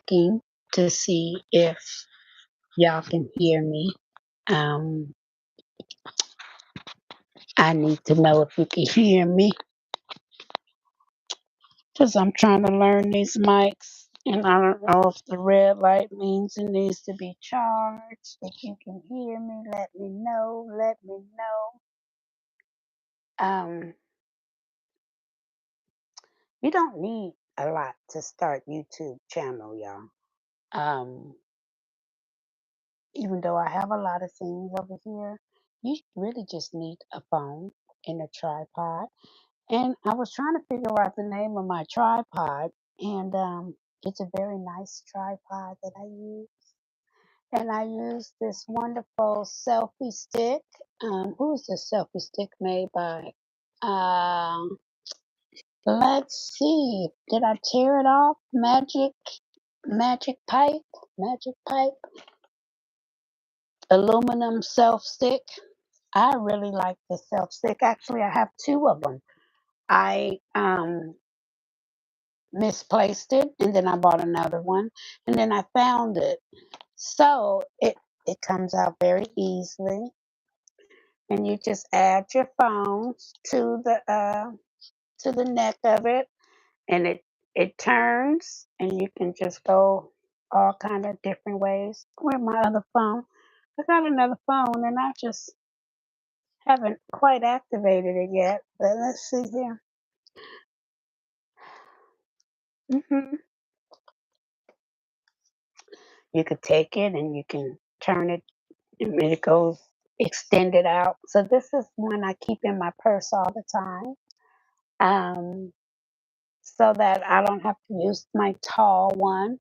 checking to see if y'all can hear me. Um, I need to know if you can hear me because I'm trying to learn these mics and I don't know if the red light means it needs to be charged. If you can hear me, let me know. Let me know. You don't need a lot to start YouTube channel, y'all. Um, Even though I have a lot of things over here, you really just need a phone and a tripod. And I was trying to figure out the name of my tripod, and it's a very nice tripod that I use. And I use this wonderful selfie stick. Who's the selfie stick made by? Um, let's see. Did I tear it off? Magic pipe, magic pipe, aluminum self stick. I really like the self stick. Actually, I have two of them. I misplaced it and then I bought another one and then I found it. So it comes out very easily and you just add your phone to the neck of it and it turns and you can just go all kind of different ways. Where's my other phone? I got another phone and I just haven't quite activated it yet. But let's see here. hmm You could take it and you can turn it and it goes extended out. So this is one I keep in my purse all the time. So that I don't have to use my tall one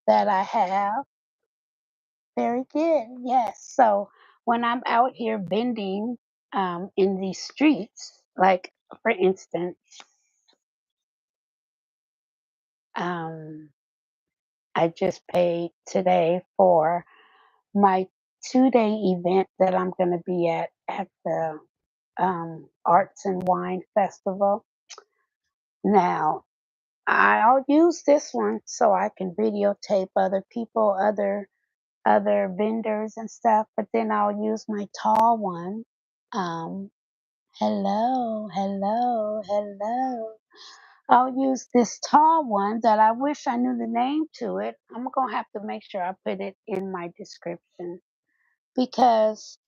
that I have. Very good. Yes. So when I'm out here vending in these streets, like for instance, um, I just paid today for my 2-day event that I'm going to be at the Arts and Wine Festival. Now, I'll use this one so I can videotape other people, other vendors and stuff, but then I'll use my tall one. Um, hello, hello, hello. I'll use this tall one that I wish I knew the name to it. I'm gonna have to make sure I put it in my description because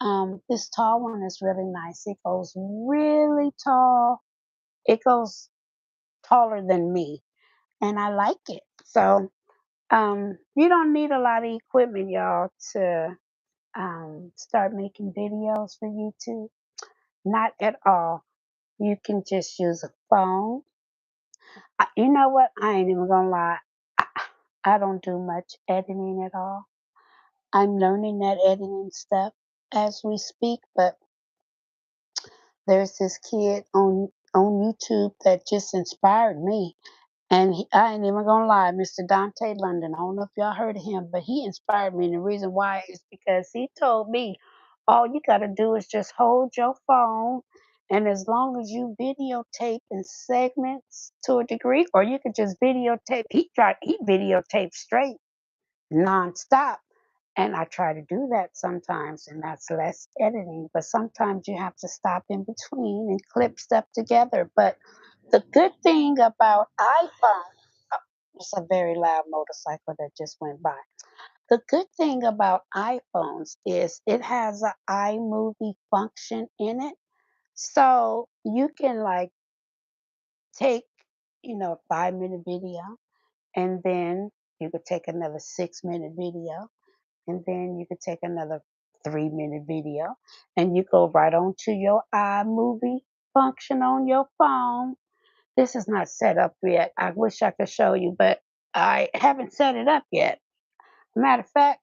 this tall one is really nice. It goes really tall. It goes taller than me, and I like it. So you don't need a lot of equipment, y'all, to start making videos for YouTube. Not at all. You can just use a phone. You know what? I ain't even gonna lie. I, I don't do much editing at all. I'm learning that editing stuff as we speak, but there's this kid on YouTube that just inspired me. And I ain't even gonna lie, Mr. Dante London. I don't know if y'all heard of him, but he inspired me. And the reason why is because he told me all you gotta do is just hold your phone, and as long as you videotape in segments to a degree, or you could just videotape. He videotaped straight nonstop. And I try to do that sometimes, and that's less editing. But sometimes you have to stop in between and clip stuff together. But the good thing about iPhone, it's a very loud motorcycle that just went by. The good thing about iPhones is it has an iMovie function in it. So you can like take, a 5-minute video, and then you could take another 6-minute video, and then you could take another 3-minute video, and you go right on to your iMovie function on your phone. This is not set up yet. I wish I could show you, but I haven't set it up yet. Matter of fact,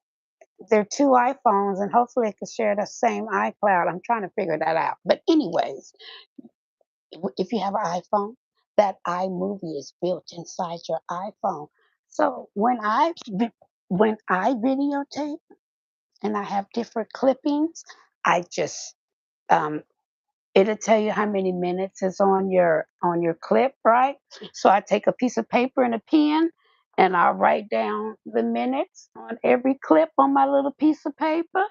there are two iPhones, and hopefully it can share the same iCloud. I'm trying to figure that out. But anyways, if you have an iPhone, that iMovie is built inside your iPhone. So when I videotape and I have different clippings, I just um, it'll tell you how many minutes is on your clip, right? So I take a piece of paper and a pen, and I write down the minutes on every clip on my little piece of paper,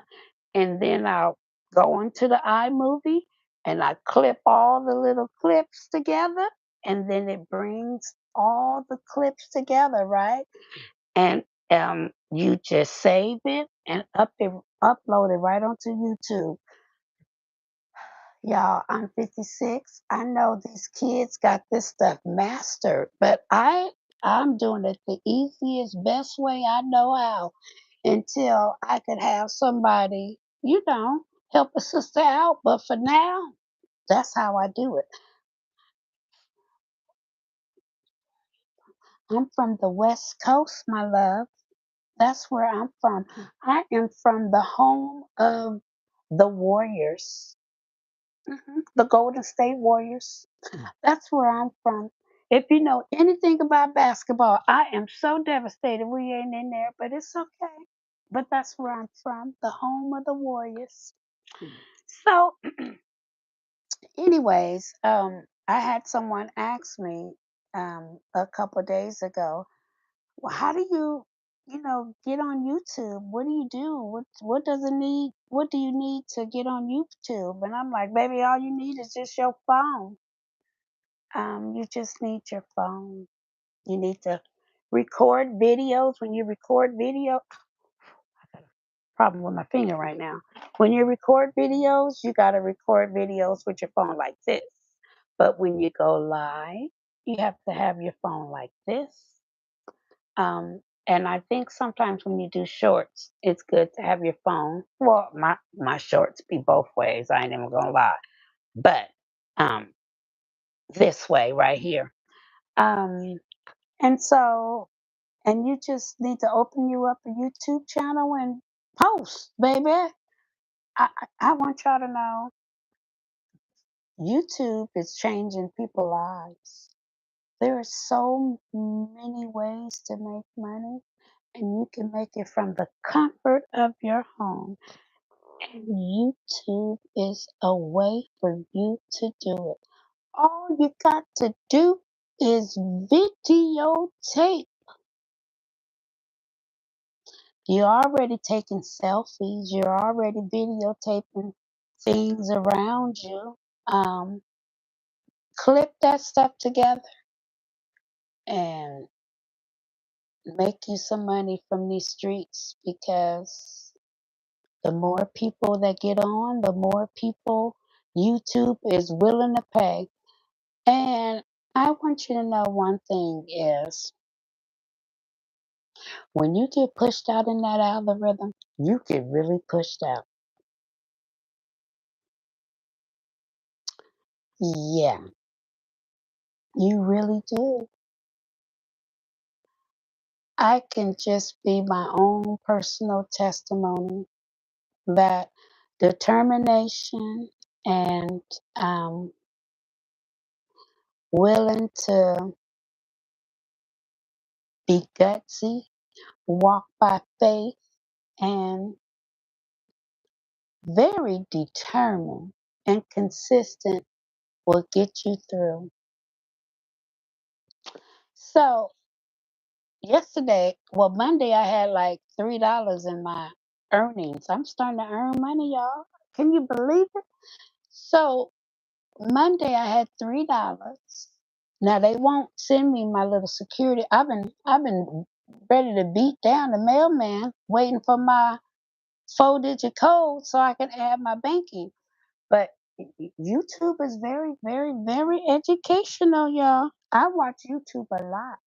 and then I'll go into the iMovie and I clip all the little clips together, and then it brings all the clips together, right? And you just save it and upload it right onto YouTube. Y'all, I'm 56. I know these kids got this stuff mastered, but I'm doing it the easiest, best way I know how until I could have somebody, help a sister out. But for now, that's how I do it. I'm from the West Coast, my love. That's where I'm from. I am from the home of the Warriors, the Golden State Warriors. That's where I'm from. If you know anything about basketball, I am so devastated we ain't in there, but it's okay. But that's where I'm from, the home of the Warriors. So, anyways, I had someone ask me a couple of days ago, well, how do you, get on YouTube? What do you do? What does it need? What do you need to get on YouTube? And I'm like, baby, all you need is just your phone. You just need your phone. You need to record videos. When you record video, I got a problem with my finger right now. When you record videos, you got to record videos with your phone like this. But when you go live, you have to have your phone like this. And I think sometimes when you do shorts, it's good to have your phone. Well, my shorts be both ways. I ain't even gonna lie. But um, this way right here. Um, and so and you just need to open you up a YouTube channel and post, baby. I want y'all to know YouTube is changing people's lives. There are so many ways to make money, and you can make it from the comfort of your home. And YouTube is a way for you to do it. All you got to do is videotape. You're already taking selfies. You're already videotaping things around you. Um, Clip that stuff together and make you some money from these streets because the more people that get on, the more people YouTube is willing to pay. And I want you to know one thing is when you get pushed out in that algorithm, you get really pushed out. Yeah, you really do. I can just be my own personal testimony that determination and willing to be gutsy, walk by faith, and very determined and consistent will get you through. So, Monday, I had like $3 in my earnings. I'm starting to earn money, y'all. Can you believe it? So, Monday I had $3. Now they won't send me my little security. I've been ready to beat down the mailman, waiting for my 4-digit code so I can add my banking. But YouTube is very, very, very educational, y'all. I watch YouTube a lot.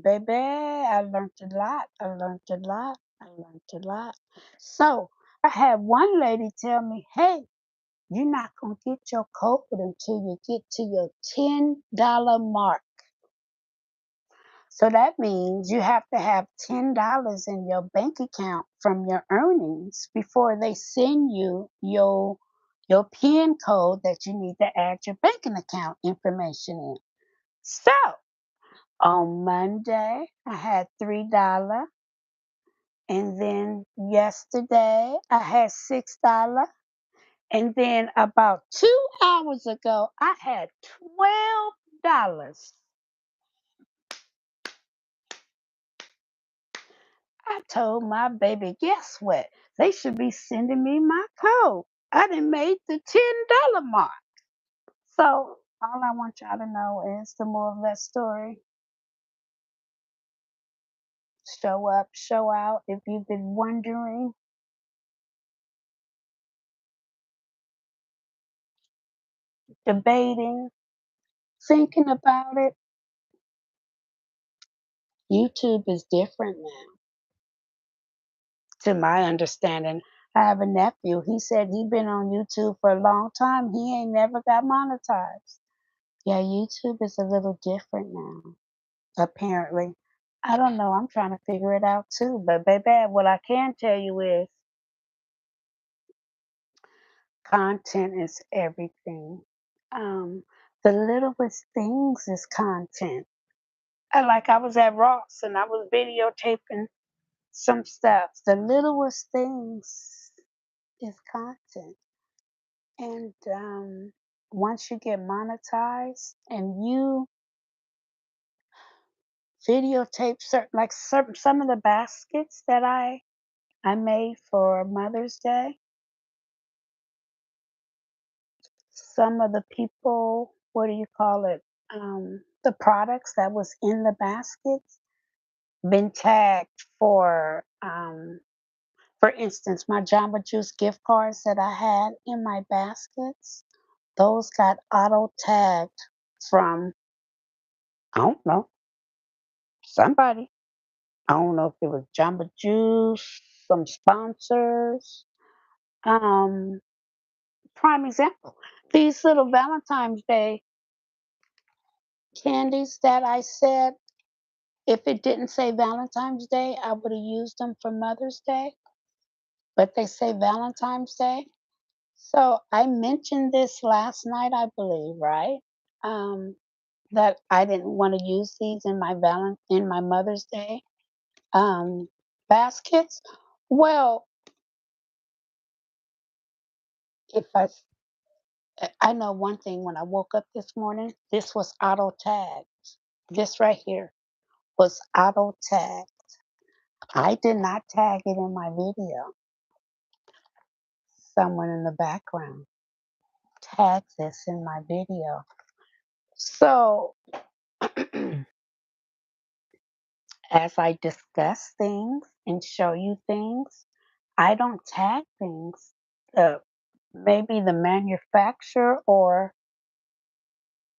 Baby, I learned a lot. I learned a lot. I learned a lot. So I had one lady tell me, hey, you're not going to get your code until you get to your $10 mark. So that means you have to have $10 in your bank account from your earnings before they send you your PIN code that you need to add your banking account information in. So on Monday, I had $3. And then yesterday, I had $6. And then about 2 hours ago, I had $12. I told my baby, guess what? They should be sending me my code. I done made the $10 mark. So all I want y'all to know is the moral of that story. Show up, show out. If you've been wondering, debating, thinking about it, YouTube is different now. To my understanding, I have a nephew. He said he been on YouTube for a long time. He ain't never got monetized. Yeah, YouTube is a little different now, apparently. I don't know. I'm trying to figure it out too. But baby, what I can tell you is content is everything. Um, the littlest things is content. Like I was at Ross and I was videotaping some stuff. The littlest things is content. And once you get monetized and you videotape certain some of the baskets that I made for Mother's Day, some of the people, what do you call it? The products that was in the baskets been tagged for instance, my Jamba Juice gift cards that I had in my baskets, those got auto tagged from, I don't know, somebody. I don't know if it was Jamba Juice, some sponsors. Um, Prime example, these little Valentine's Day candies that I said, if it didn't say Valentine's Day, I would have used them for Mother's Day, but they say Valentine's Day. So I mentioned this last night, I believe, right? Um, that I didn't want to use these in in my Mother's Day um, baskets. Well, if I know one thing, when I woke up this morning, this was auto tagged. This right here was auto tagged. I did not tag it in my video. Someone in the background tagged this in my video. So as I discuss things and show you things, I don't tag things. Maybe the manufacturer or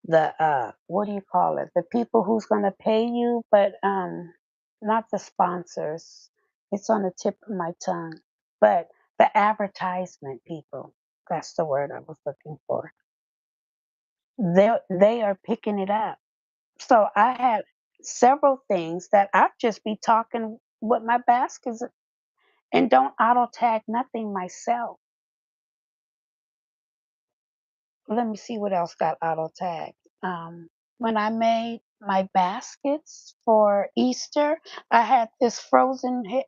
the what do you call it? The people who's gonna pay you, but not the sponsors. It's on the tip of my tongue. But the advertisement people, that's the word I was looking for. They are picking it up. So I had several things that I'd just be talking with my baskets and don't auto tag nothing myself. Let me see what else got auto tagged. When I made my baskets for Easter, I had this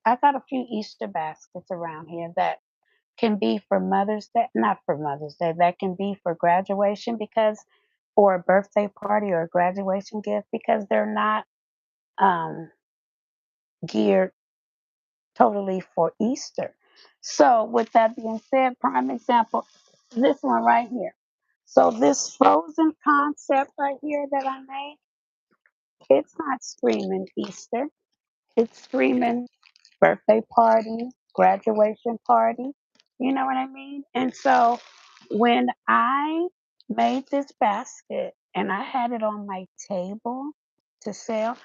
I got a few Easter baskets around here that can be for Mother's Day, not for Mother's Day, that can be for graduation because, or a birthday party or a graduation gift because they're not um, geared totally for Easter. So, with that being said, prime example, this one right here. So, this frozen concept right here that I made, it's not screaming Easter, it's screaming birthday party, graduation party. You know what I mean? And so, when I made this basket and I had it on my table to sell,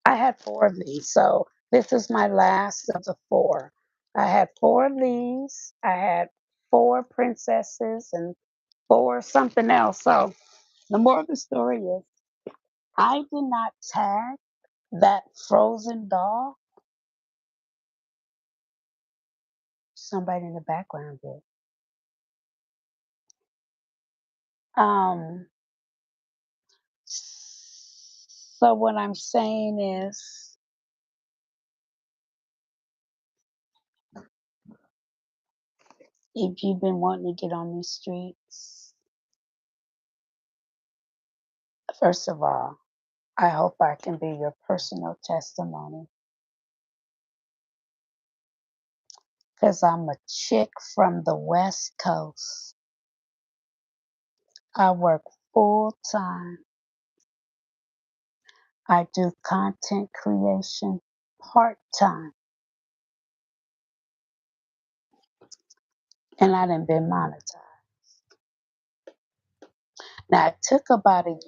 I had 4 of these, so this is my last of the 4. I had 4 of these, I had 4 princesses and 4 something else. So the moral of the story is I did not tag that frozen doll. Somebody in the background did. Um, so what I'm saying is, if you've been wanting to get on these streets, first of all, I hope I can be your personal testimony 'cause I'm a chick from the West Coast. I work full time. I do content creation part time, and I done been monetized. Now it took about a year.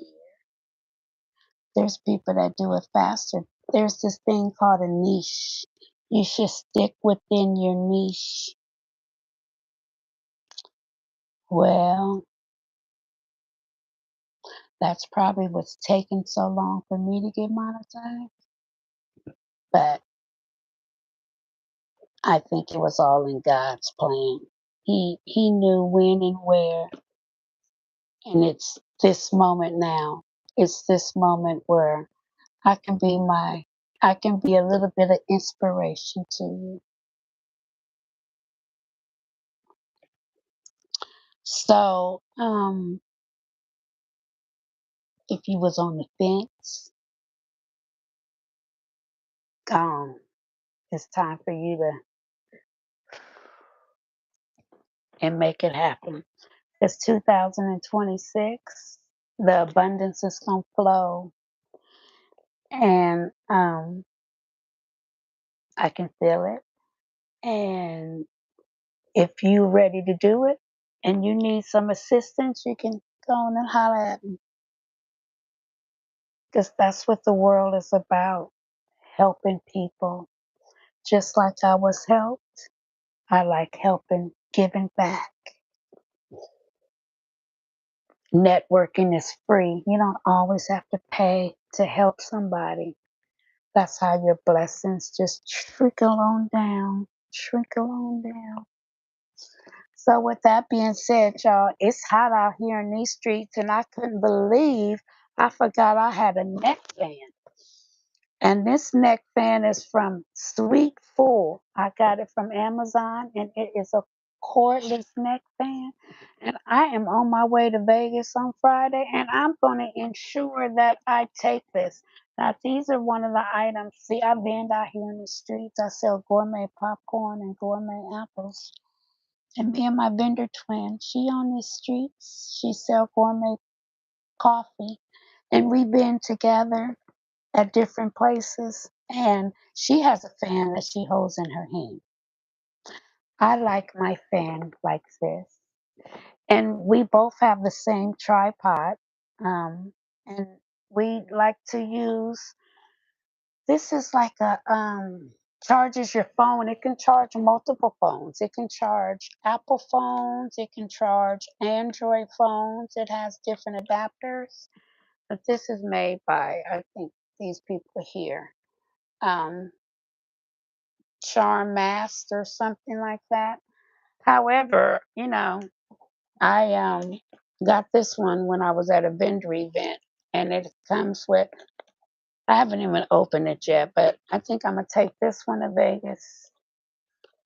There's people that do it faster. There's this thing called a niche. You should stick within your niche. Well, that's probably what's taking so long for me to get monetized. But I think it was all in God's plan. He knew when and where, and it's this moment now. It's this moment where I can be my I can be a little bit of inspiration to you. So, if you was on the fence, gone. It's time for you to and make it happen. It's 2026. The abundance is gonna flow, and I can feel it. And if you ready to do it, and you need some assistance, you can go on and holler at me, because that's what the world is about: helping people. Just like I was helped, I like helping, giving back. Networking is free. You don't always have to pay to help somebody. That's how your blessings just trickle on down. So with that being said, y'all, it's hot out here in these streets, and I couldn't believe I forgot I had a neck fan. And this neck fan is from Sweet Full. I got it from Amazon, and it is a cordless neck fan. And I am on my way to Vegas on Friday, and I'm going to ensure that I take this. Now, these are one of the items. See, I vend out here in the streets. I sell gourmet popcorn and gourmet apples. And me and my vendor twin, she on the streets. She sell gourmet coffee, and we've been together at different places, and she has a fan that she holds in her hand. I like my fan like this, and we both have the same tripod, and we like to use this is like a charges your phone. It can charge multiple phones. It can charge Apple phones. It can charge Android phones. It has different adapters. But this is made by, I think, these people here. Um, Charm Mask or something like that. However, I got this one when I was at a vendor event, and it comes with. I haven't even opened it yet, but I think I'm gonna take this one to Vegas.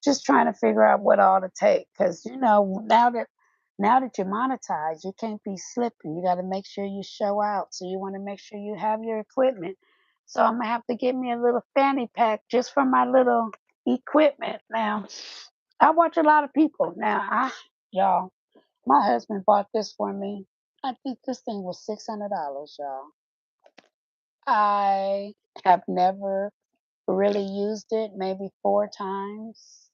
Just trying to figure out what all to take, because now that you're monetized, you can't be slipping. You got to make sure you show out. So you want to make sure you have your equipment. So I'm gonna have to get me a little fanny pack just for my little equipment. Now, I watch a lot of people. Now, y'all, my husband bought this for me. I think this thing was $600, y'all. I have never really used it, maybe 4 times.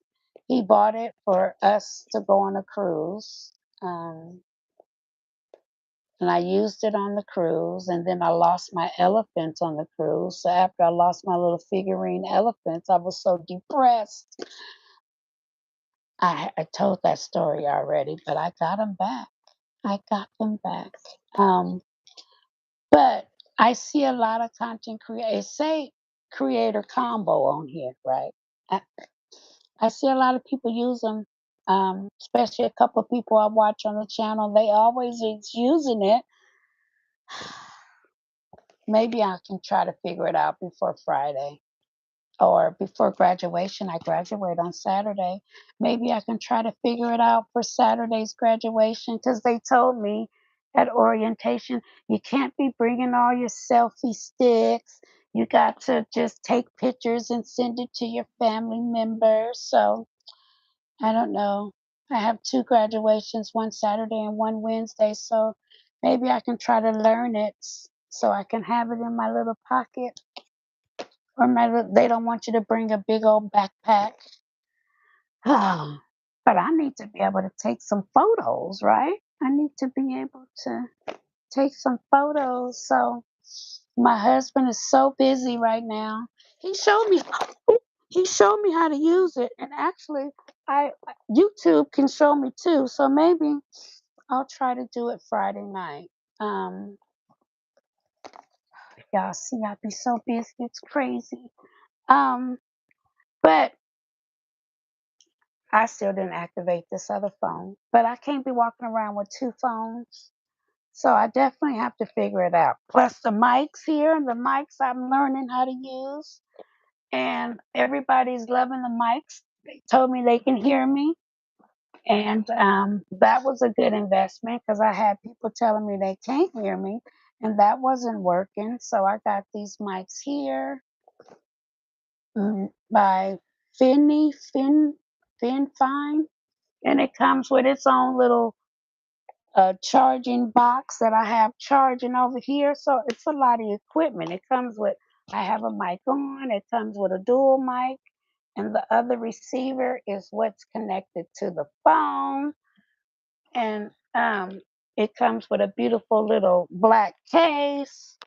He bought it for us to go on a cruise. Um, and I used it on the cruise, and then I lost my elephants on the cruise. So after I lost my little figurine elephants, I was so depressed. I told that story already, but I got them back. I got them back. Um, but I see a lot of content creators say creator combo on here, right? I, I see a lot of people use them, especially a couple of people I watch on the channel. They always is using it. Maybe I can try to figure it out before Friday or before graduation. I graduate on Saturday. Maybe I can try to figure it out for Saturday's graduation, because they told me at orientation you can't be bringing all your selfie sticks. You got to just take pictures and send it to your family members. So I don't know. I have 2 graduations, one Saturday and one Wednesday, so maybe I can try to learn it so I can have it in my little pocket or my they don't want you to bring a big old backpack. But I need to be able to take some photos, right? I need to be able to take some photos. So my husband is so busy right now. He showed me he showed me how to use it, and actually I YouTube can show me too. So maybe I'll try to do it Friday night. Um y'all see I be so busy, it's crazy. Um but I still didn't activate this other phone. But I can't be walking around with 2 phones. So I definitely have to figure it out. Plus the mics here, the mics I'm learning how to use, and everybody's loving the mics. They told me they can hear me, and that was a good investment because I had people telling me they can't hear me, and that wasn't working. So I got these mics here by Fin Fine, and it comes with its own little a charging box that I have charging over here. So it's a lot of equipment. It comes with, I have a mic on, it comes with a dual mic, and the other receiver is what's connected to the phone. And it comes with a beautiful little black case.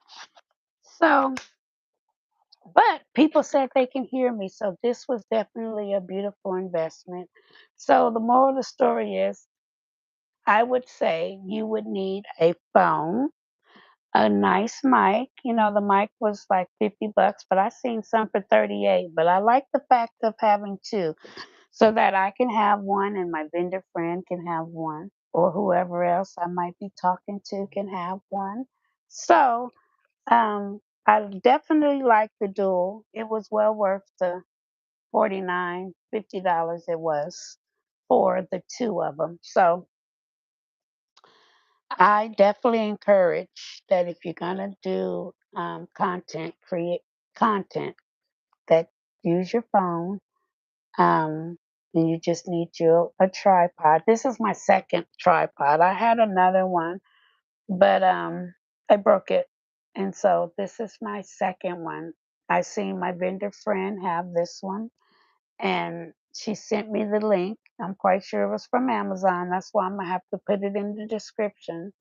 So, but people said they can hear me. So this was definitely a beautiful investment. So the moral of the story is I would say you would need a phone, a nice mic. You know, the mic was like $50, but I seen some for 38. But I like the fact of having two so that I can have one and my vendor friend can have one, or whoever else I might be talking to can have one. So I definitely like the dual. It was well worth the 49 $50 it was for the two of them. So I definitely encourage that if you're gonna do create content that use your phone. And you just need you a tripod. This is my second tripod. I had another one, but I broke it, and so this is my second one. I seen my vendor friend have this one, and she sent me the link. I'm quite sure it was from Amazon. That's why I'm gonna have to put it in the description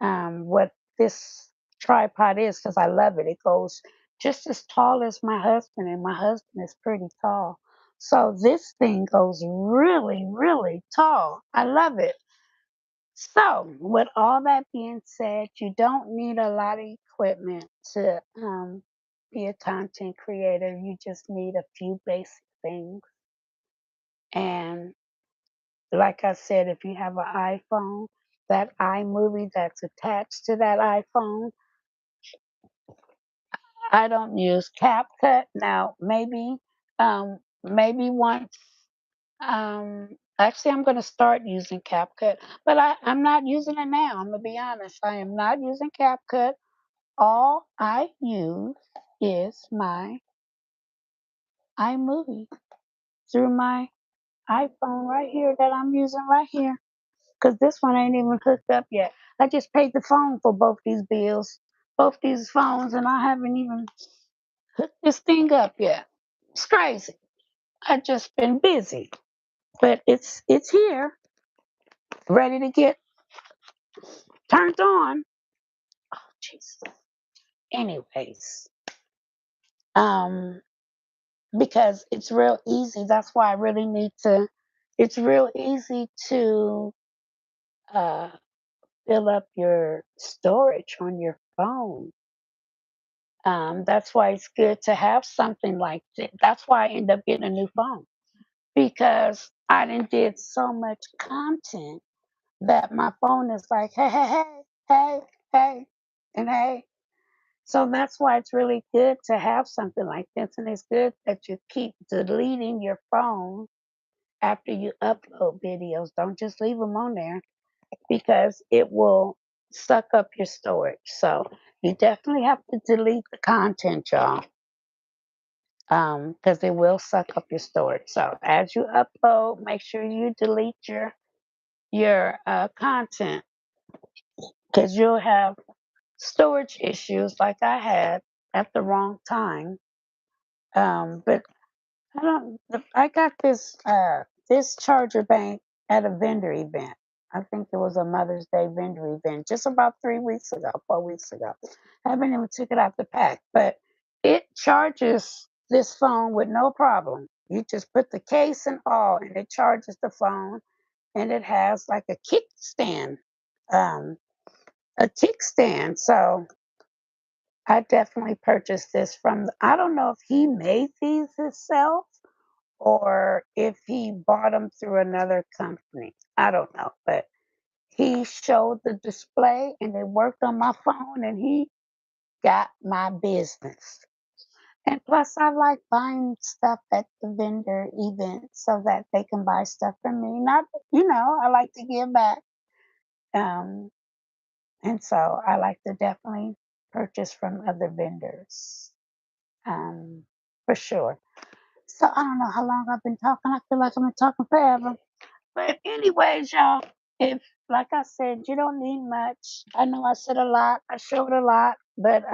what this tripod is because I love it. It goes just as tall as my husband, and my husband is pretty tall. So this thing goes really, really tall. I love it. So, with all that being said, you don't need a lot of equipment to be a content creator. You just need a few basic things. And like I said, if you have an iPhone, that iMovie that's attached to that iPhone, I don't use CapCut now. Maybe once. Actually, I'm going to start using CapCut, but I'm not using it now. I'm gonna be honest. I am not using CapCut. All I use is my iMovie through my iPhone right here that I'm using right here. Cause this one ain't even hooked up yet. I just paid the phone for both these bills, both these phones, and I haven't even hooked this thing up yet. It's crazy. I just been busy, but it's here, ready to get turned on. Jesus. Anyways, um, because it's real easy. That's why I really need to. It's real easy to uh, fill up your storage on your phone. That's why it's good to have something like that. That's why I end up getting a new phone because I done did so much content that my phone is like, hey, hey, hey, hey, hey, and hey. So that's why it's really good to have something like this. And it's good that you keep deleting your phone after you upload videos. Don't just leave them on there because it will suck up your storage. So you definitely have to delete the content, y'all. because it will suck up your storage. So as you upload, make sure you delete your content because you'll have storage issues like I had at the wrong time. But I don't. I got this charger bank at a vendor event. I think it was a Mother's Day vendor event just about 3 weeks ago, 4 weeks ago. I haven't even took it out the pack, but it charges this phone with no problem. You just put the case and all, and it charges the phone, and it has like um, a kickstand. So I definitely purchased this from. I don't know if he made these himself or if he bought them through another company. I don't know, but he showed the display and it worked on my phone and he got my business. And plus, I like buying stuff at the vendor event so that they can buy stuff from me. Not, I like to give back. Um, and so I like to definitely purchase from other vendors um, for sure. So I don't know how long I've been talking. I feel like I've been talking forever. But anyways, y'all, if like I said, you don't need much. I know I said a lot, I showed a lot, but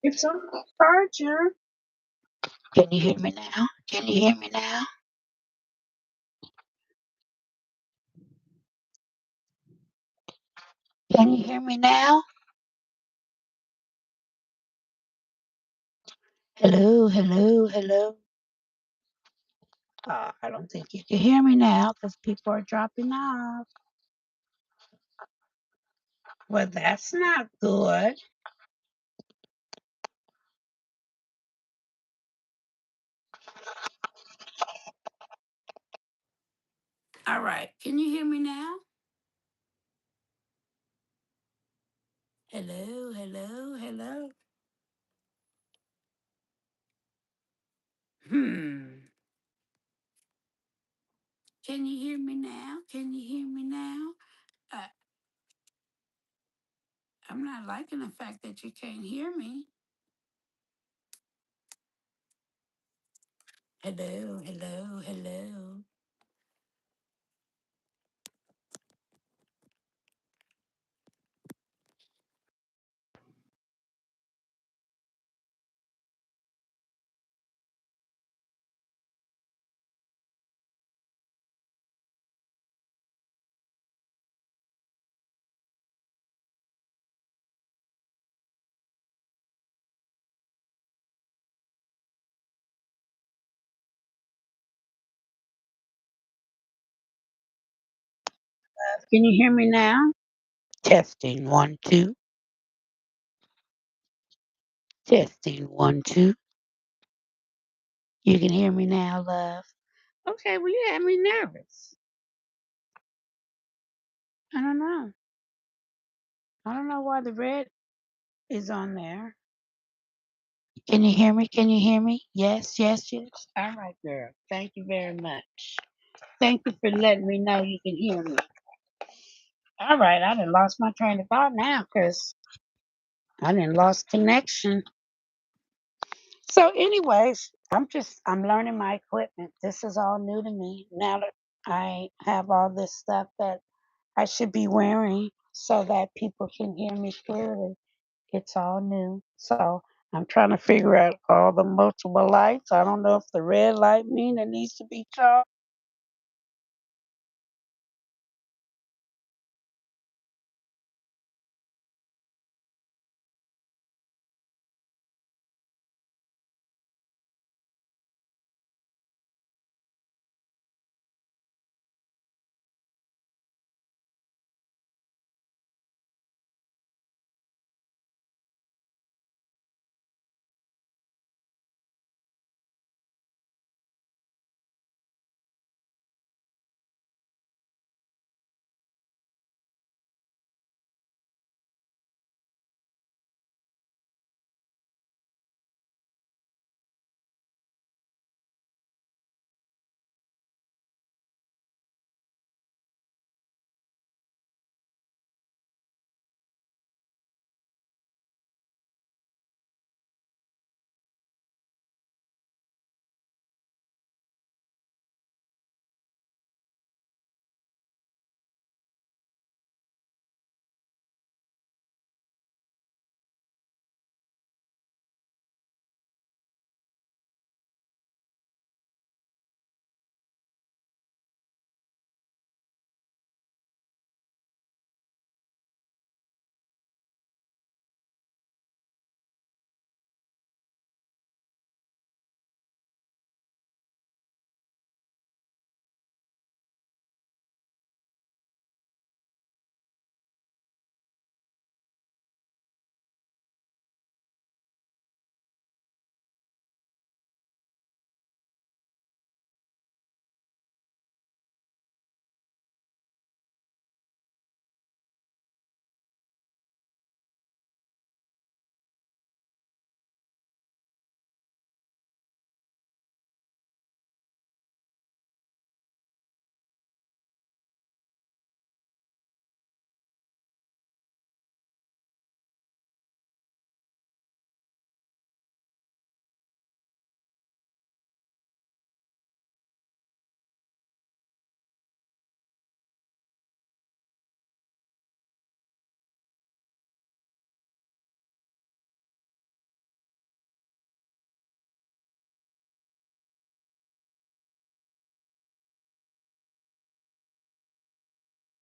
it's on the charger. Can you hear me now? Can you hear me now? Can you hear me now? Hello, hello, hello. I don't think you can hear me now because people are dropping off. Well, that's not good. All right. Can you hear me now? Hello, hello, hello. Hmm. Can you hear me now? Can you hear me now? Uh, I'm not liking the fact that you can't hear me. Hello, hello, hello. Can you hear me now? Testing 1, 2. Testing 1, 2. You can hear me now, love. Okay, well, you had me nervous. I don't know. I don't know why the red is on there. Can you hear me? Can you hear me? Yes, yes, yes. All right, girl. Thank you very much. Thank you for letting me know you can hear me. All right, I done lost my train of thought now because I done lost connection. So, anyways, I'm learning my equipment. This is all new to me now that I have all this stuff that I should be wearing so that people can hear me clearly. It's all new. So I'm trying to figure out all the multiple lights. I don't know if the red light mean it needs to be charged.